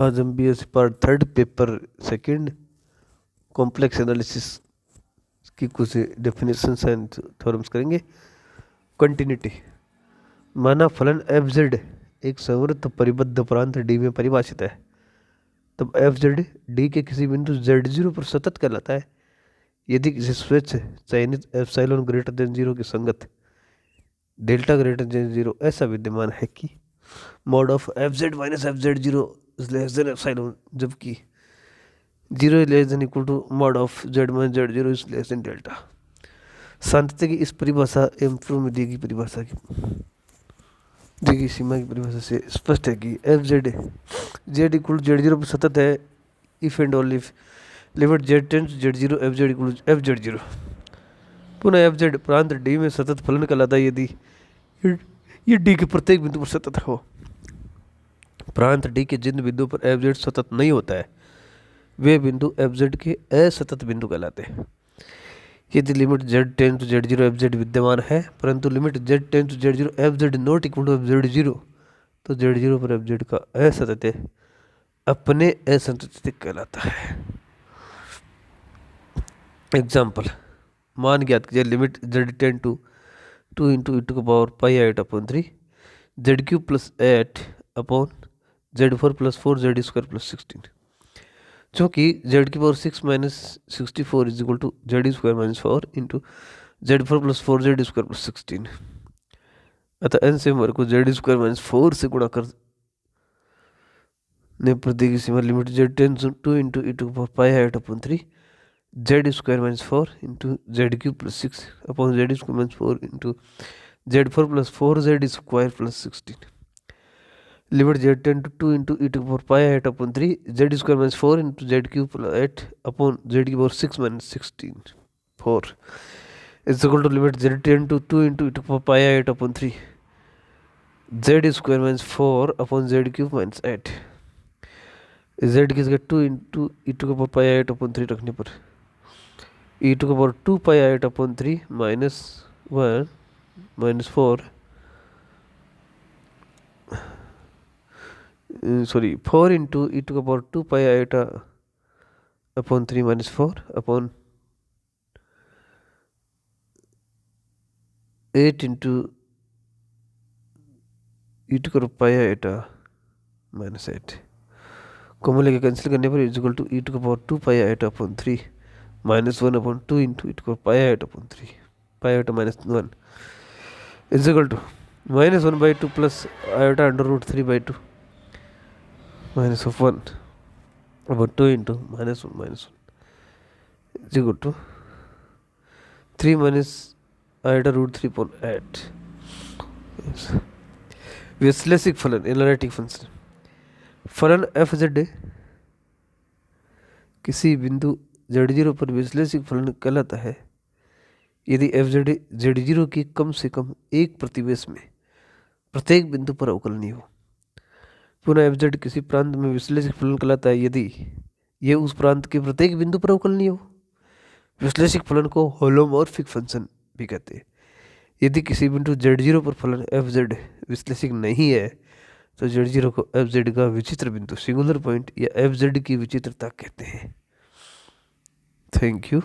आज हम BSc part third paper second complex analysis की कुछ डेफिनेशंस एंड थ्योरम्स करेंगे। कंटिन्यूटी। माना फलन एफ जेड एक संवृत्त परिबद्ध प्रांत डी में परिभाषित है, तब एफ जेड डी के किसी बिंदु जेड जीरो पर सतत कहलाता है यदि किसी स्वेच्छ चयनित एप्सिलॉन ग्रेटर देन जीरो की संगत डेल्टा ग्रेटर देन जीरो ऐसा विद्यमान है कि mod of F Z minus F Z zero is less than epsilon, जबकि zero is less than equal to mod of Z minus Z zero is less than delta. सांतत्य की इस परिभाषा एवं पूर्व में दी गई परिभाषा की दी गई सीमा की परिभाषा से स्पष्ट है कि F Z Z equal to Z zero पर सतत है if and only if limit Z tends to Z zero F Z equal to F Z zero. पुनः एफ जेड प्रांत डी में सतत फलन कहलाता है यदि ये डी के प्रत्येक बिंदु पर सतत हो। प्रांत डी के जिन बिंदु पर एफ जेड सतत नहीं होता है वे बिंदु एफ जेड के असतत बिंदु कहलाते हैं। यदि limit Z tend to Z zero F Z विद्यमान है परंतु limit Z tend to Z zero F Z not equal to F Z zero, तो जेड जीरो पर एफ जेड का असतत अपने असंतत कहलाता है। एग्जाम्पल, मान ज्ञात कीजिए limit Z tend to 2 into E to का power pi eight upon 3 Z cube plus 8 upon Z four plus 4 Z square plus 16, जो कि जेड की power 6 minus 64 is equal to Z square minus 4 into Z four plus 4 Z square plus 16। अतः N से हमारे को Z square minus 4 से गुणा कर ने प्रत्येक सीमा limit Z ten to into E to का power pi eight upon 3 Z square minus 4 into Z cube plus 6 upon Z square minus 4 into Z four plus 4 Z square plus 16। Limit Z ten to 2 into E to power pi eight upon 3 Z square minus 4 into Z cube plus 8 upon Z की power 6 minus 16 4 is equal to limit Z ten to 2 into E to power pi eight upon 3 Z square minus 4 upon Z cube minus 8। Z की जगह 2 into E to का power pi eight upon 3 रखने पर E to का power 2 pi eight upon 3 minus 1 minus 4 sorry 4 into E to का power 2 pi iota upon 3 minus 4 upon 8 into E to का pi iota minus 8 common लेके cancel करने पर equal to E to का power 2 pi iota upon 3 minus 1 upon 2 into E to का pi iota upon 3 pi iota minus 1 is equal to minus 1 by 2 plus iota under root 3 by 2 minus of 1 about 2 into minus 1 is equal to 3 minus iota root 3 upon 8. Yes. विश्लेषिक फलन analytic function फलन F Z किसी बिंदु Z zero पर विश्लेषिक फलन कहलाता है यदि F Z Z zero की कम से कम एक प्रतिवेश में प्रत्येक बिंदु पर अवकलनीय हो। पुनः एफ जेड किसी प्रांत में विश्लेषिक फलन कहलाता है यदि यह उस प्रांत के प्रत्येक बिंदु पर अवकलनीय हो। विश्लेषिक फलन को होलोमॉर्फिक फंक्शन भी कहते हैं। यदि किसी बिंदु जेड जीरो पर फलन एफ जेड विश्लेषिक नहीं है तो जेड जीरो को एफ जेड का विचित्र बिंदु सिंगुलर पॉइंट या एफ जेड की विचित्रता कहते हैं। Thank you.